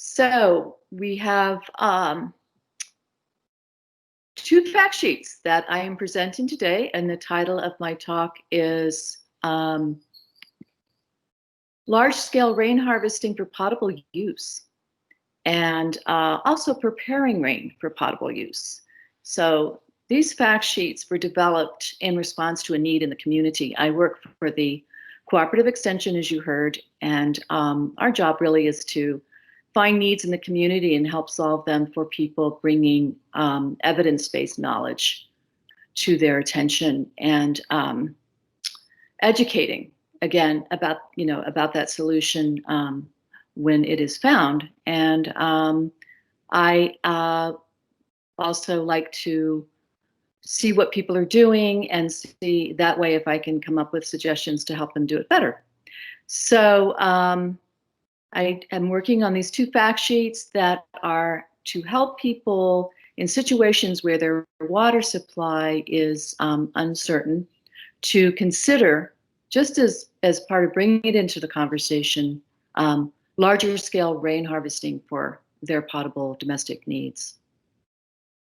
So we have two fact sheets that I am presenting today, and the title of my talk is Large-Scale Rain Harvesting for Potable Use, and also preparing rain for potable use. So these fact sheets were developed in response to a need in the community. I work for the cooperative extension, as you heard, and our job really is to find needs in the community and help solve them for people bringing evidence-based knowledge to their attention and educating again about that solution when it is found. And I also like to see what people are doing and see that way if I can come up with suggestions to help them do it better. So I am working on these two fact sheets that are to help people in situations where their water supply is uncertain to consider, just as part of bringing it into the conversation, larger scale rain harvesting for their potable domestic needs.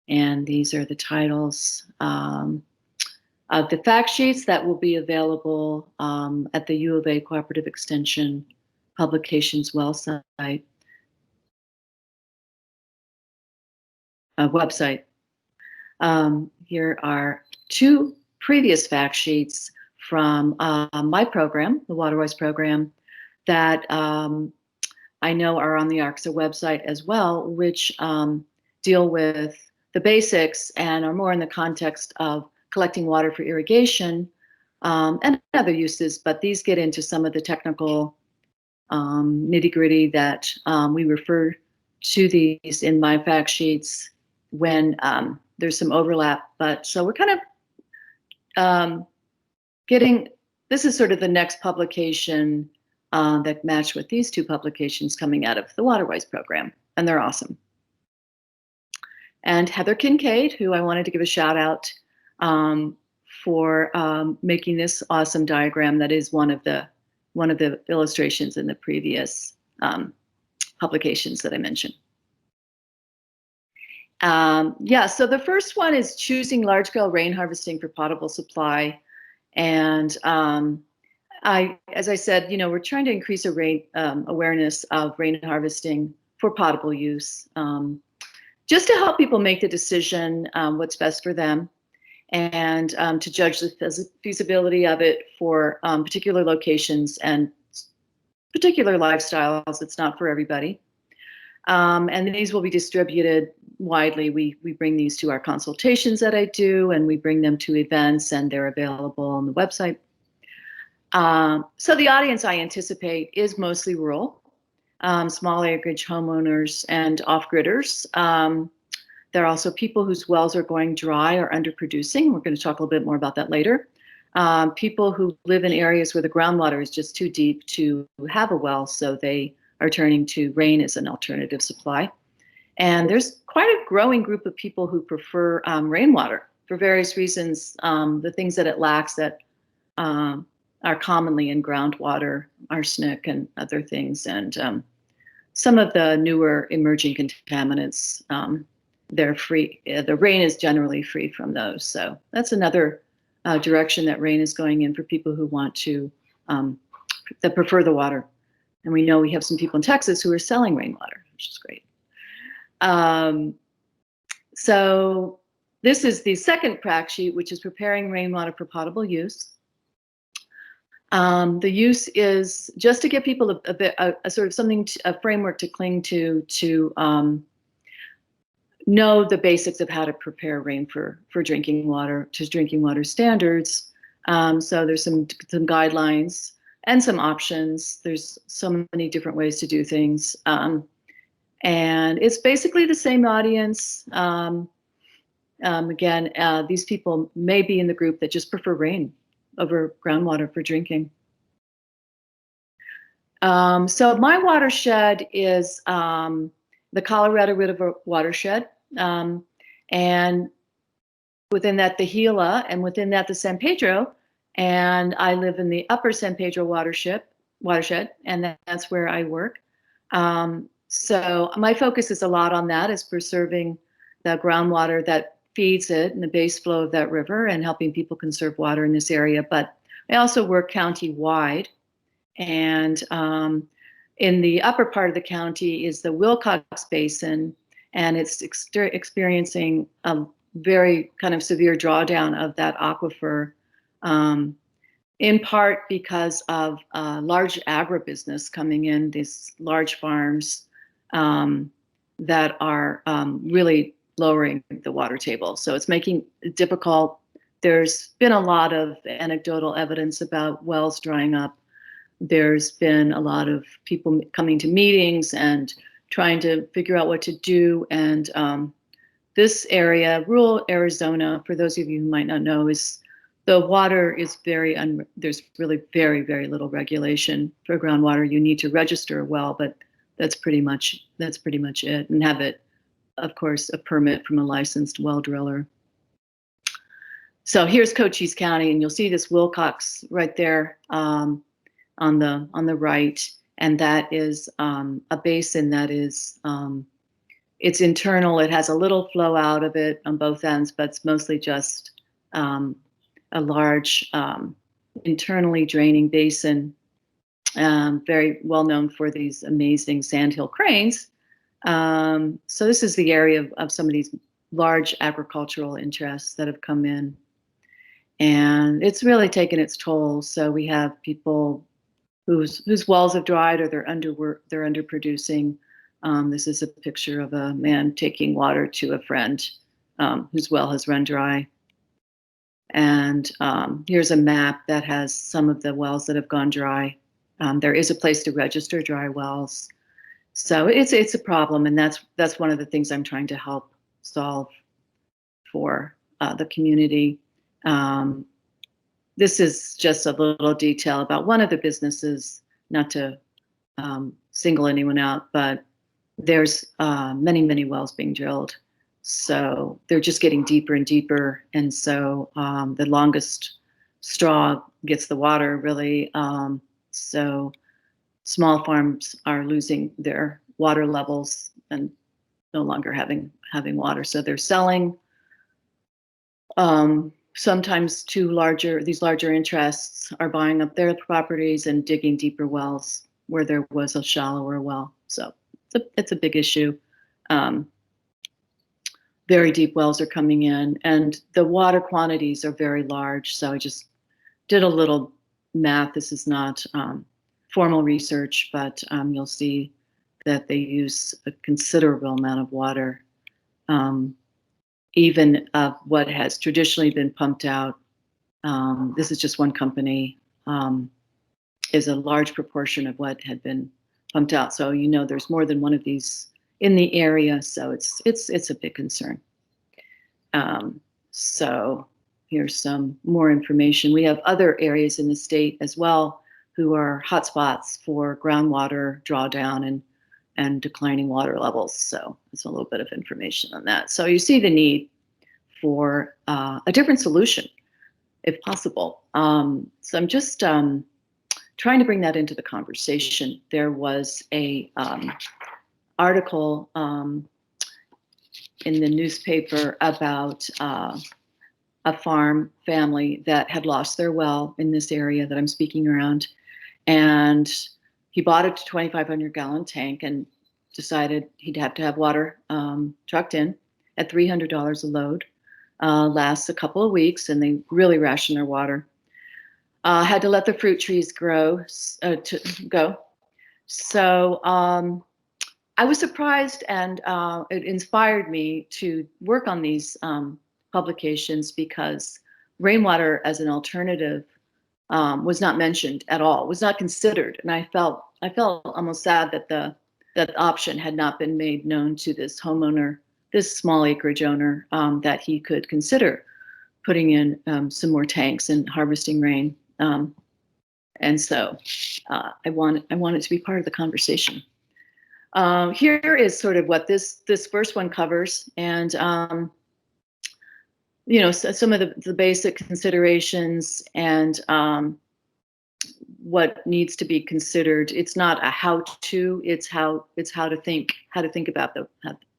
And these are the titles of the fact sheets that will be available at the U of A Cooperative Extension Publications website. Here are two previous fact sheets from my program, the Waterwise program, that I know are on the ARCSA website as well, which deal with the basics and are more in the context of collecting water for irrigation and other uses, but these get into some of the technical nitty-gritty that we refer to these in my fact sheets when there's some overlap. But so we're kind of this is sort of the next publication that matched with these two publications coming out of the Waterwise program, and they're awesome. And Heather Kincaid, who I wanted to give a shout out for making this awesome diagram that is one of the illustrations in the previous publications that I mentioned. So the first one is choosing large-scale rain harvesting for potable supply. And as I said, we're trying to increase awareness of rain harvesting for potable use, just to help people make the decision what's best for them, and to judge the feasibility of it for particular locations and particular lifestyles. It's not for everybody. And these will be distributed widely. We bring these to our consultations that I do, and we bring them to events, and they're available on the website. So the audience I anticipate is mostly rural, small acreage homeowners and off-gridders. There are also people whose wells are going dry or underproducing. We're going to talk a little bit more about that later. People who live in areas where the groundwater is just too deep to have a well, so they are turning to rain as an alternative supply. And there's quite a growing group of people who prefer rainwater for various reasons. The things that it lacks that are commonly in groundwater, arsenic and other things, and some of the newer emerging contaminants. They're free. The rain is generally free from those. So that's another direction that rain is going in for people who want to, that prefer the water. And we know we have some people in Texas who are selling rainwater, which is great. So this is the second fact sheet, which is preparing rainwater for potable use. The use is just to give people a sort of something, a framework to cling to know the basics of how to prepare rain for drinking water, to drinking water standards. So there's some guidelines and some options. There's so many different ways to do things. And it's basically the same audience. Again, these people may be in the group that just prefer rain over groundwater for drinking. So my watershed is the Colorado River watershed, and within that the Gila, and within that the San Pedro, and I live in the upper San Pedro watershed, and that's where I work. So my focus is a lot on that, is preserving the groundwater that feeds it and the base flow of that river and helping people conserve water in this area. But I also work county-wide, and in the upper part of the county is the Wilcox Basin, and it's experiencing a very kind of severe drawdown of that aquifer, in part because of large agribusiness coming in, these large farms that are really lowering the water table. So it's making it difficult. There's been a lot of anecdotal evidence about wells drying up. There's been a lot of people coming to meetings and trying to figure out what to do. And this area, rural Arizona, for those of you who might not know, is the water is there's really very, very little regulation for groundwater. You need to register a well, but that's pretty much it, and have it, of course, a permit from a licensed well driller. So here's Cochise County, and you'll see this Wilcox right there on the right, and that is a basin that is it's internal. It has a little flow out of it on both ends, but it's mostly just a large internally draining basin, very well known for these amazing sandhill cranes. So this is the area of some of these large agricultural interests that have come in, and it's really taken its toll. So we have people whose wells have dried, or they're underproducing. This is a picture of a man taking water to a friend whose well has run dry. And here's a map that has some of the wells that have gone dry. There is a place to register dry wells. So it's a problem, and that's one of the things I'm trying to help solve for the community. This is just a little detail about one of the businesses, not to single anyone out, but there's many, many wells being drilled. So they're just getting deeper and deeper. And so the longest straw gets the water, really. So small farms are losing their water levels and no longer having water. So they're selling. Sometimes these larger interests are buying up their properties and digging deeper wells where there was a shallower well. So it's a big issue. Very deep wells are coming in, and the water quantities are very large. So I just did a little math. This is not formal research, but you'll see that they use a considerable amount of water. Even what has traditionally been pumped out, this is just one company, is a large proportion of what had been pumped out. So there's more than one of these in the area, so it's a big concern. So here's some more information. We have other areas in the state as well who are hotspots for groundwater drawdown and declining water levels. So it's a little bit of information on that. So you see the need for a different solution, if possible. So I'm just trying to bring that into the conversation. There was a article in the newspaper about a farm family that had lost their well in this area that I'm speaking around, and he bought a 2,500 gallon tank and decided he'd have to have water trucked in at $300 a load. Lasts a couple of weeks, and they really ration their water. Had to let the fruit trees go. So I was surprised, and it inspired me to work on these publications, because rainwater as an alternative was not mentioned at all, was not considered, and I felt almost sad that that option had not been made known to this homeowner, this small acreage owner, that he could consider putting in some more tanks and harvesting rain. And so I want it to be part of the conversation. Here is sort of what this first one covers, and so some of the basic considerations, and what needs to be considered. It's not a how-to, it's how to think about the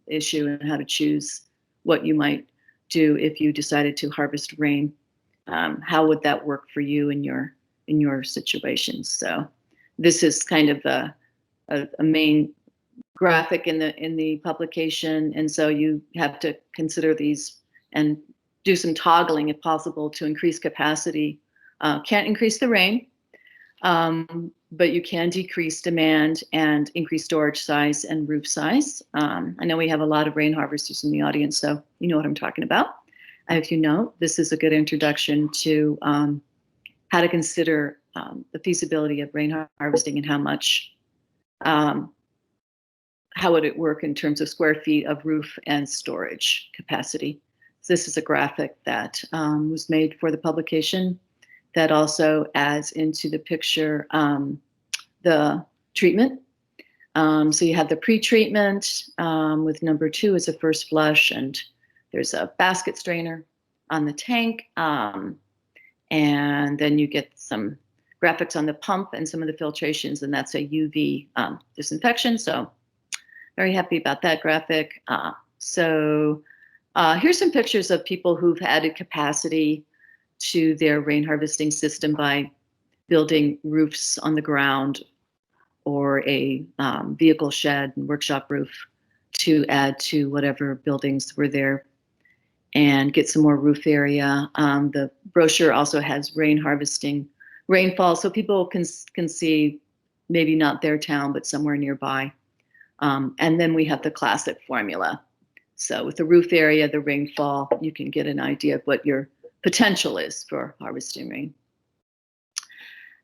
issue and how to choose what you might do if you decided to harvest rain. How would that work for you in your situation? So this is kind of a main graphic in the publication, and so you have to consider these and do some toggling if possible to increase capacity. Can't increase the rain, but you can decrease demand and increase storage size and roof size. I know we have a lot of rain harvesters in the audience, so you know what I'm talking about. If you know, this is a good introduction to how to consider the feasibility of rain harvesting and how much, how would it work in terms of square feet of roof and storage capacity. So this is a graphic that was made for the publication that also adds into the picture the treatment. So you have the pre-treatment with number 2 as a first flush, and there's a basket strainer on the tank. And then you get some graphics on the pump and some of the filtrations, and that's a UV disinfection. So very happy about that graphic. So here's some pictures of people who've added capacity to their rain harvesting system by building roofs on the ground or a vehicle shed and workshop roof to add to whatever buildings were there and get some more roof area. The brochure also has rain harvesting rainfall, so people can see maybe not their town, but somewhere nearby. And then we have the classic formula. So with the roof area, the rainfall, you can get an idea of what your potential is for harvesting rain.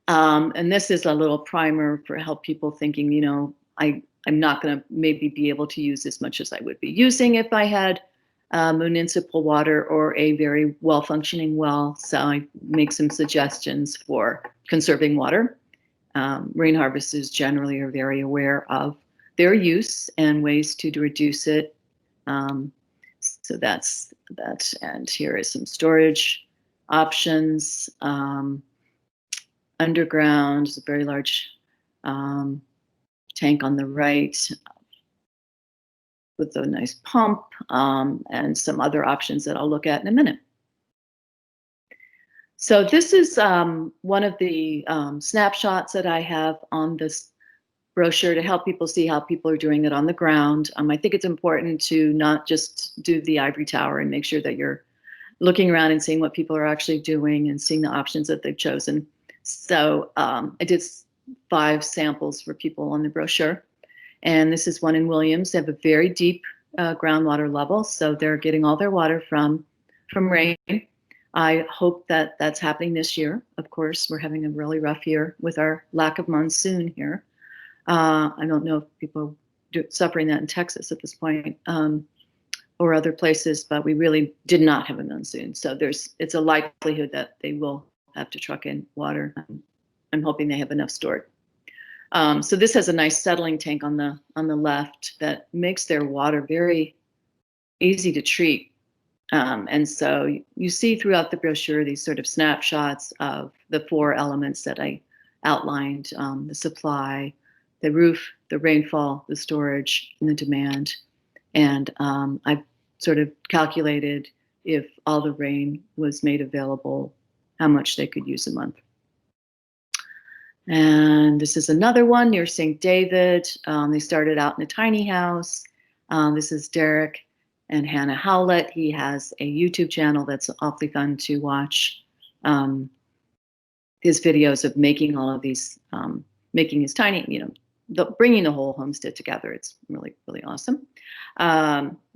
And this is a little primer for help people thinking, you know, I'm not going to maybe be able to use as much as I would be using if I had municipal water or a very well-functioning well. So I make some suggestions for conserving water. Rain harvesters generally are very aware of their use and ways to reduce it. So that's that. And here is some storage options. Underground is a very large tank on the right with a nice pump, and some other options that I'll look at in a minute. So this is one of the snapshots that I have on this brochure to help people see how people are doing it on the ground. I think it's important to not just do the ivory tower and make sure that you're looking around and seeing what people are actually doing and seeing the options that they've chosen. So I did 5 samples for people on the brochure. And this is one in Williams. They have a very deep groundwater level, so they're getting all their water from rain. I hope that that's happening this year. Of course, we're having a really rough year with our lack of monsoon here. I don't know if people are suffering that in Texas at this point or other places, but we really did not have a monsoon. So it's a likelihood that they will have to truck in water. I'm hoping they have enough stored. So this has a nice settling tank on the left that makes their water very easy to treat. And so you see throughout the brochure these sort of snapshots of the 4 elements that I outlined: the supply, the roof, the rainfall, the storage, and the demand. And I've sort of calculated if all the rain was made available, how much they could use a month. And this is another one near St. David. They started out in a tiny house. This is Derek and Hannah Howlett. He has a YouTube channel that's awfully fun to watch. His videos of making all of these, making his tiny, bringing the whole homestead together. It's really, really awesome.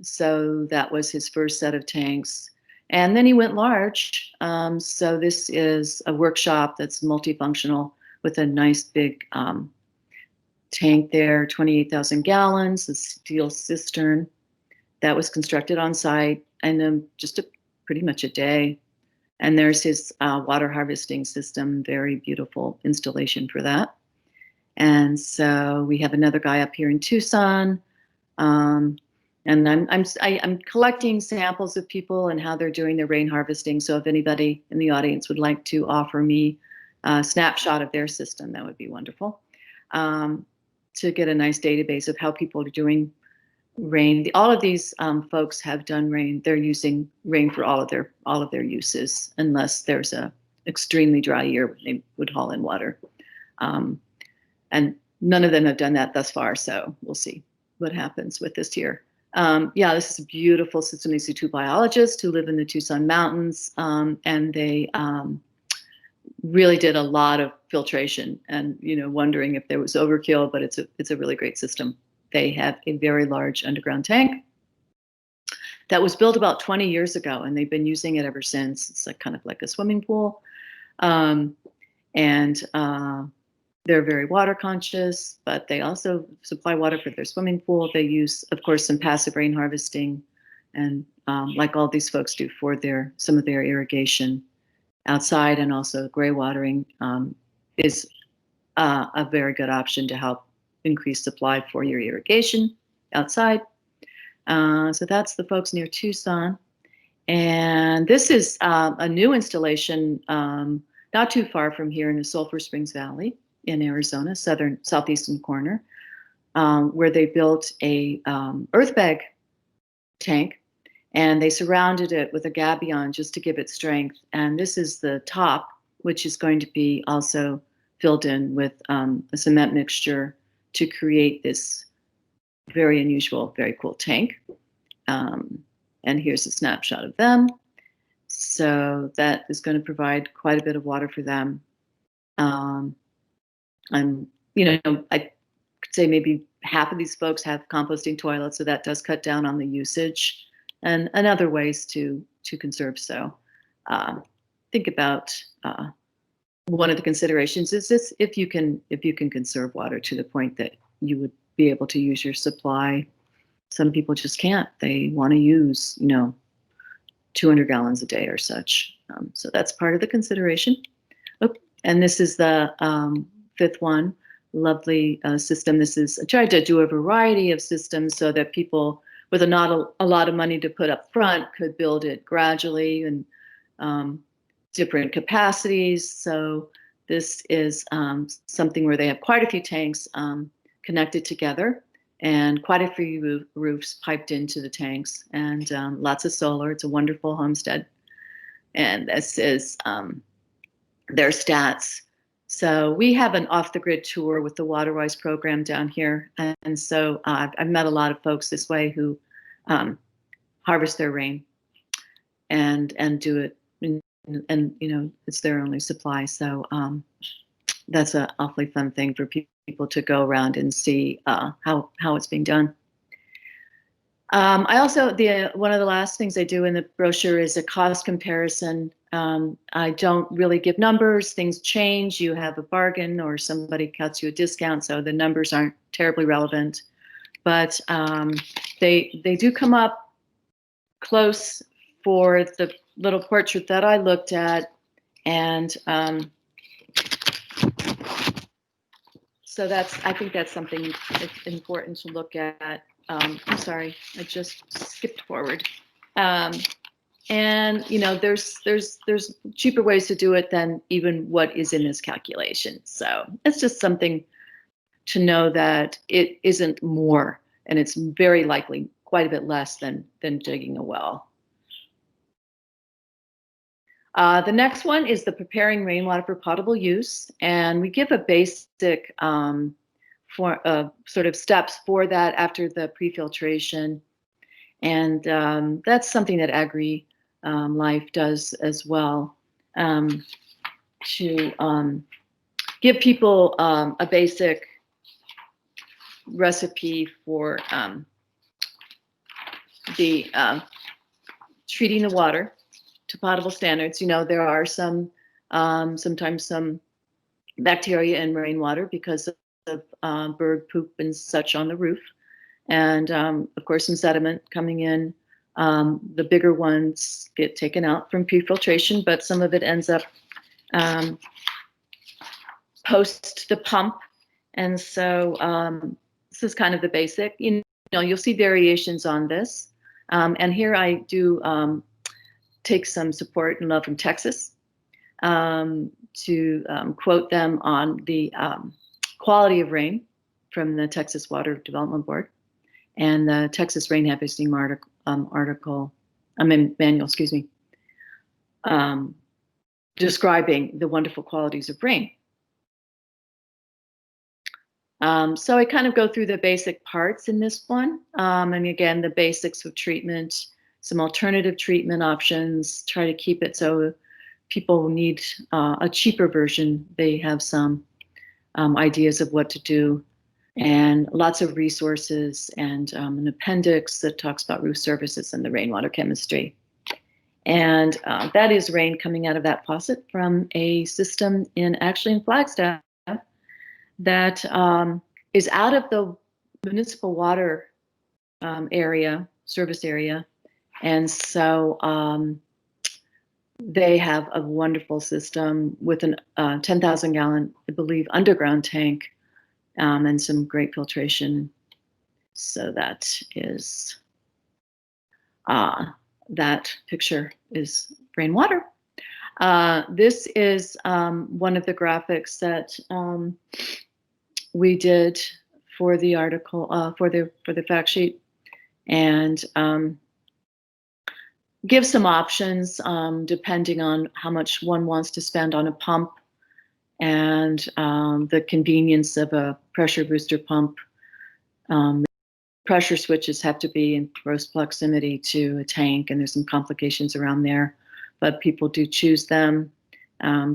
So that was his first set of tanks. And then he went large. So this is a workshop that's multifunctional with a nice big tank there, 28,000 gallons, a steel cistern that was constructed on site, and then just pretty much a day. And there's his water harvesting system, very beautiful installation for that. And so we have another guy up here in Tucson. And I'm collecting samples of people and how they're doing their rain harvesting. So if anybody in the audience would like to offer me snapshot of their system, that would be wonderful. To get a nice database of how people are doing rain. All of these folks have done rain. They're using rain for all of their uses, unless there's a extremely dry year when they would haul in water. And none of them have done that thus far, so we'll see what happens with this year. Yeah, this is a beautiful system. These are two biologists who live in the Tucson Mountains, and they really did a lot of filtration, and wondering if there was overkill, but it's a really great system. They have a very large underground tank that was built about 20 years ago, and they've been using it ever since. It's kind of like a swimming pool, and they're very water conscious, but they also supply water for their swimming pool. They use, of course, some passive rain harvesting, and like all these folks do for some of their irrigation outside, and also gray watering is a very good option to help increase supply for your irrigation outside. So that's the folks near Tucson. And this is a new installation not too far from here in the Sulphur Springs Valley in Arizona, southeastern corner, where they built a earth bag tank, and they surrounded it with a gabion just to give it strength. And this is the top, which is going to be also filled in with a cement mixture to create this very unusual, very cool tank. And here's a snapshot of them. So that is going to provide quite a bit of water for them. And I could say maybe half of these folks have composting toilets, so that does cut down on the usage, and other ways to conserve. So think about one of the considerations is this: if you can conserve water to the point that you would be able to use your supply. Some people just can't. They want to use 200 gallons a day or such. So that's part of the consideration. Oh, and this is the fifth one. Lovely system. I tried to do a variety of systems so that people with not a lot of money to put up front could build it gradually and different capacities. So this is something where they have quite a few tanks connected together, and quite a few roofs piped into the tanks, and lots of solar. It's a wonderful homestead. And this is their stats. So we have an off-the-grid tour with the WaterWise program down here. And so I've met a lot of folks this way who harvest their rain and do it. And it's their only supply. So that's an awfully fun thing for people to go around and see how it's being done. I also, one of the last things I do in the brochure is a cost comparison. I don't really give numbers. Things change. You have a bargain or somebody cuts you a discount, so the numbers aren't terribly relevant. But they do come up close for the little portrait that I looked at, and so I think that's something that's important to look at. I'm sorry, I just skipped forward. And there's cheaper ways to do it than even what is in this calculation. So it's just something to know that it isn't more, and it's very likely quite a bit less than digging a well. The next one is the preparing rainwater for potable use, and we give a basic sort of steps for that after the pre-filtration, and that's something that Agri Life does as well, to give people a basic recipe for the treating the water to potable standards. There are sometimes some bacteria in rainwater because of bird poop and such on the roof, and of course some sediment coming in. The bigger ones get taken out from pre-filtration, but some of it ends up post the pump, and so this is kind of the basic. You'll see variations on this, and here I do take some support and love from Texas. to quote them on the quality of rain from the Texas Water Development Board and the Texas Rain Harvesting manual, excuse me, describing the wonderful qualities of rain. So I kind of go through the basic parts in this one. And again, the basics of treatment, some alternative treatment options, try to keep it so people who need a cheaper version, they have some ideas of what to do, and lots of resources, and an appendix that talks about roof services and the rainwater chemistry. And that is rain coming out of that faucet from a system actually in Flagstaff that is out of the municipal water service area. And so they have a wonderful system with a 10,000 gallon, I believe, underground tank and some great filtration. So that is, that picture is rainwater. This is one of the graphics that we did for the article, for the fact sheet, and give some options depending on how much one wants to spend on a pump and the convenience of a pressure booster pump. Pressure switches have to be in close proximity to a tank, and there's some complications around there, but people do choose them.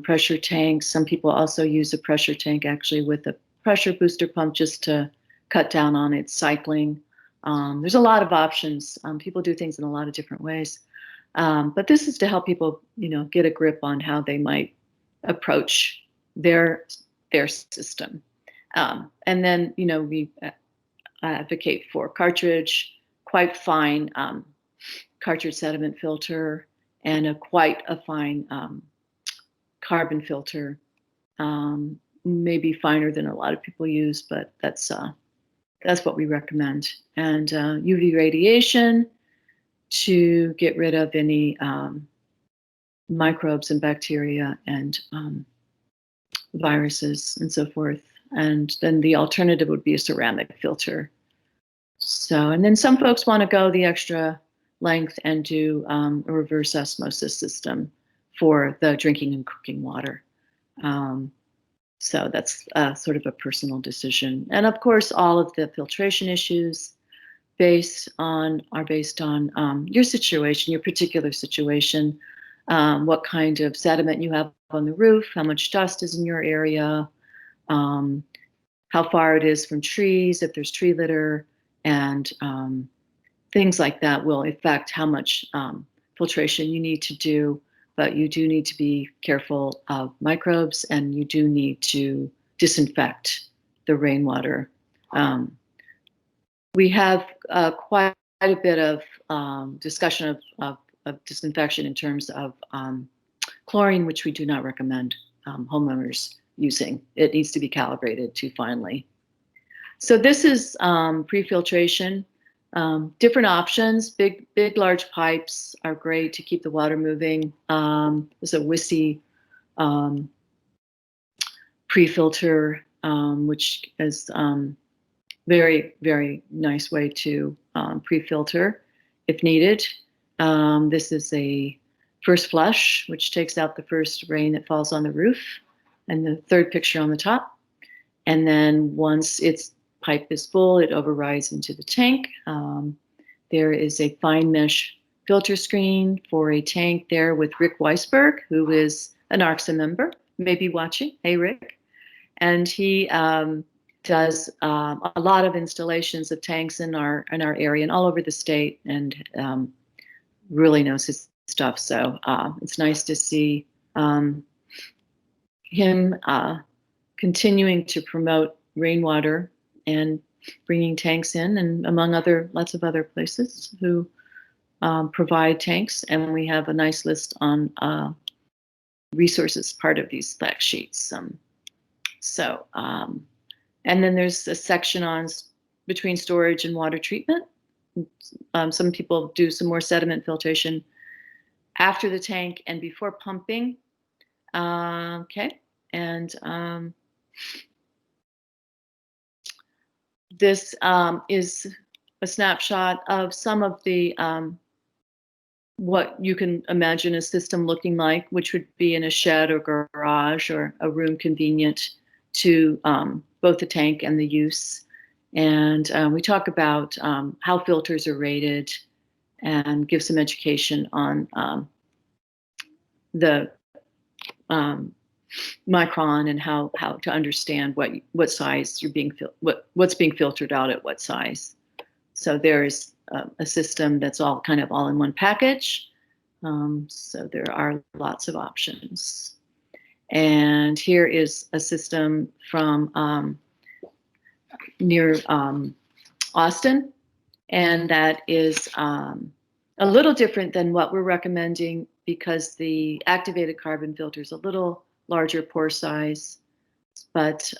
Pressure tanks, some people also use a pressure tank actually with a pressure booster pump just to cut down on its cycling. There's a lot of options. People do things in a lot of different ways. But this is to help people, get a grip on how they might approach their system. And then, we advocate for cartridge, quite fine cartridge sediment filter, and quite a fine carbon filter, maybe finer than a lot of people use, but that's what we recommend. And UV radiation to get rid of any microbes and bacteria and viruses and so forth. And then the alternative would be a ceramic filter. So, and then some folks want to go the extra length and do a reverse osmosis system for the drinking and cooking water. So that's sort of a personal decision. And of course, all of the filtration issues are based on your situation, your particular situation, what kind of sediment you have on the roof, how much dust is in your area, how far it is from trees, if there's tree litter, and things like that will affect how much filtration you need to do. But you do need to be careful of microbes, and you do need to disinfect the rainwater. We have quite a bit of discussion of disinfection in terms of chlorine, which we do not recommend homeowners using. It needs to be calibrated too finely. So this is pre-filtration. Different options. Big, large pipes are great to keep the water moving. There's a WISI pre-filter, which is very, very nice way to pre-filter if needed. This is a first flush, which takes out the first rain that falls on the roof, and the third picture on the top. And then once its pipe is full, it overrides into the tank. There is a fine mesh filter screen for a tank there with Rick Weisberg, who is an ARCSA member, maybe watching. Hey, Rick. And he does a lot of installations of tanks in our area and all over the state, and really knows his stuff. So it's nice to see him continuing to promote rainwater and bringing tanks in, and among lots of other places who provide tanks. And we have a nice list on resources part of these fact sheets. And then there's a section on between storage and water treatment. Some people do some more sediment filtration after the tank and before pumping. Okay, and this is a snapshot of some of the what you can imagine a system looking like, which would be in a shed or garage or a room convenient to both the tank and the use. And we talk about how filters are rated and give some education on the micron and how to understand what size you're being what's being filtered out at what size. So there's a system that's all kind of all in one package. So there are lots of options. And here is a system from near Austin, and that is a little different than what we're recommending because the activated carbon filter is a little larger pore size, but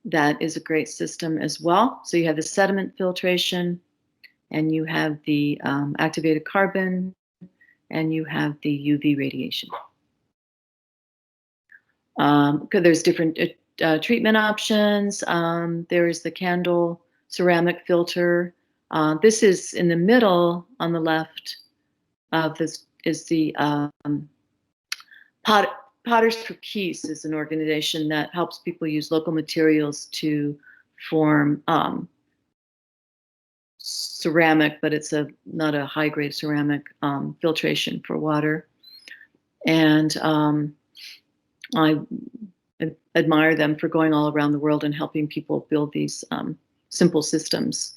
that is a great system as well. So you have the sediment filtration, and you have the activated carbon, and you have the UV radiation. There's different treatment options. There's the candle ceramic filter. This is in the middle on the left of this is the Potters for Peace is an organization that helps people use local materials to form ceramic, but it's not a high grade ceramic filtration for water. And I admire them for going all around the world and helping people build these simple systems.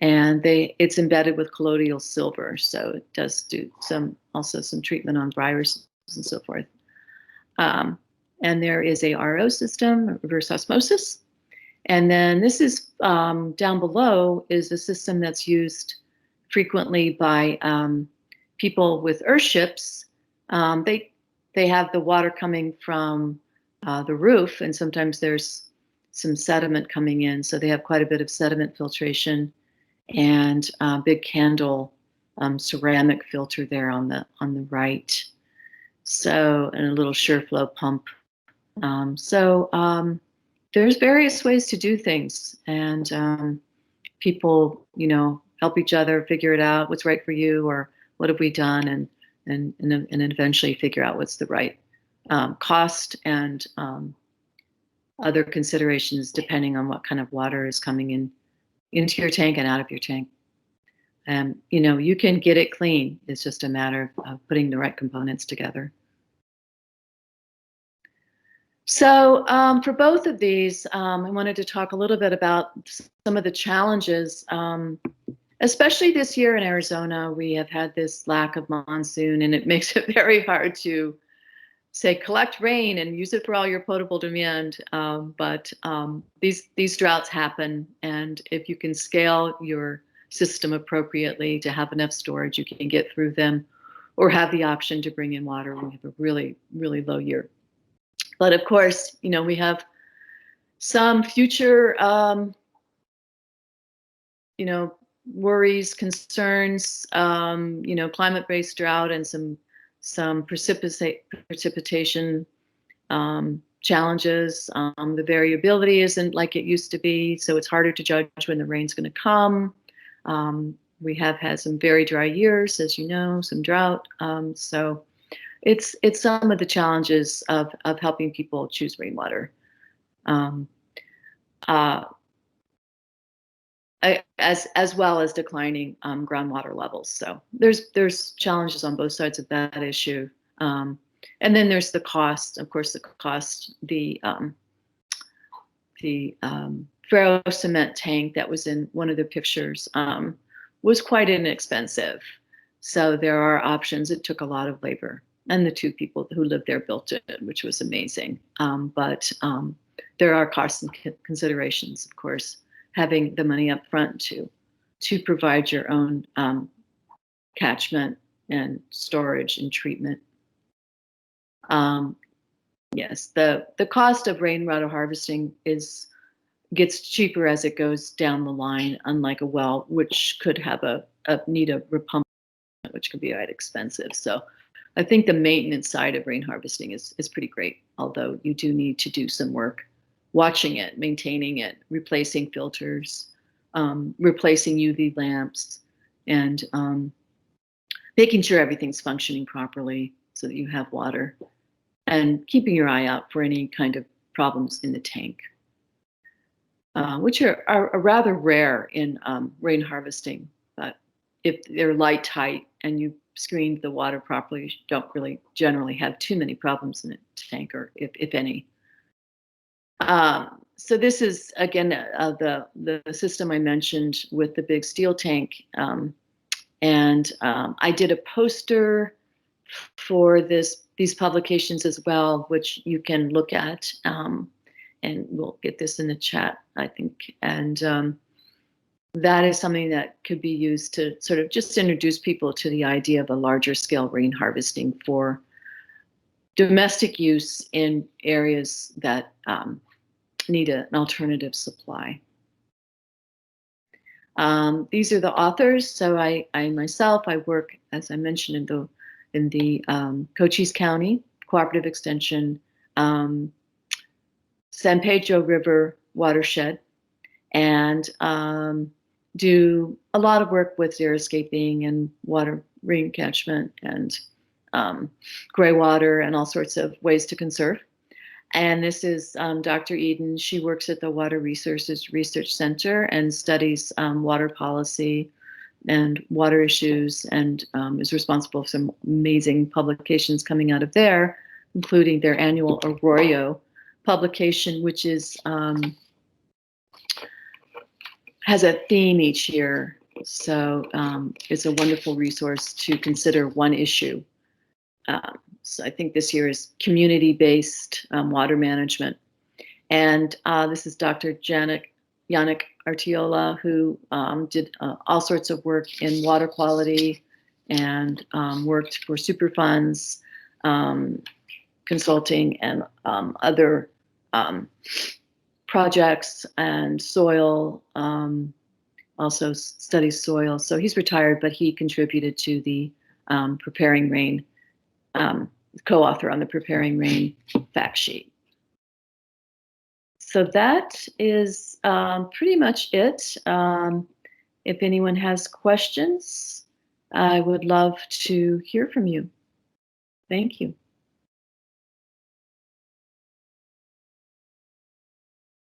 And it's embedded with colloidal silver, so it does do also some treatment on viruses and so forth. And there is a RO system, reverse osmosis. And then this is down below is a system that's used frequently by people with earthships. They have the water coming from the roof, and sometimes there's some sediment coming in, so they have quite a bit of sediment filtration and big candle ceramic filter there on the right. So, and a little SureFlow pump. There's various ways to do things, and people, help each other figure it out, what's right for you, or what have we done, and eventually figure out what's the right cost and other considerations depending on what kind of water is coming into your tank and out of your tank. You can get it clean. It's just a matter of putting the right components together. So for both of these, I wanted to talk a little bit about some of the challenges, especially this year in Arizona. We have had this lack of monsoon, and it makes it very hard to say collect rain and use it for all your potable demand. But these droughts happen, and if you can scale your system appropriately to have enough storage, you can get through them, or have the option to bring in water when you have a really, really low year. But of course, we have some future, worries, concerns, climate-based drought and some precipitation challenges. The variability isn't like it used to be, so it's harder to judge when the rain's going to come. We have had some very dry years, as you know, some drought. So it's some of the challenges of helping people choose rainwater, as well as declining groundwater levels. So there's challenges on both sides of that issue, and then there's the cost. Of course, the cost. The ferro cement tank that was in one of the pictures was quite inexpensive. So there are options. It took a lot of labor. And the two people who lived there built it, which was amazing. But there are costs and considerations, of course, having the money up front to provide your own catchment and storage and treatment. Yes, the cost of rainwater harvesting gets cheaper as it goes down the line, unlike a well, which could have need a repumpment, which could be quite expensive. So I think the maintenance side of rain harvesting is pretty great, although you do need to do some work watching it, maintaining it, replacing filters, replacing UV lamps, and making sure everything's functioning properly so that you have water, and keeping your eye out for any kind of problems in the tank, which are rather rare in rain harvesting. But if they're light tight and you screened the water properly, you don't really generally have too many problems in a tank, or if any. So this is again the system I mentioned with the big steel tank, and I did a poster for these publications as well, which you can look at, and we'll get this in the chat, I think. And that is something that could be used to sort of just introduce people to the idea of a larger scale rain harvesting for domestic use in areas that need an alternative supply. These are the authors. So I myself, I work, as I mentioned, in the Cochise County Cooperative Extension, San Pedro River watershed, and do a lot of work with xeriscaping and water rain catchment and gray water and all sorts of ways to conserve. And this is Dr. Eden. She works at the Water Resources Research Center and studies water policy and water issues, and is responsible for some amazing publications coming out of there, including their annual Arroyo publication, which is has a theme each year. So it's a wonderful resource to consider one issue. So I think this year is community-based water management. And this is Dr. Yannick Artiola, who did all sorts of work in water quality and worked for Superfunds, consulting, and other projects, and soil, also studies soil. So he's retired, but he contributed to the Preparing Rain, co-author on the Preparing Rain fact sheet. So that is pretty much it. If anyone has questions, I would love to hear from you. Thank you.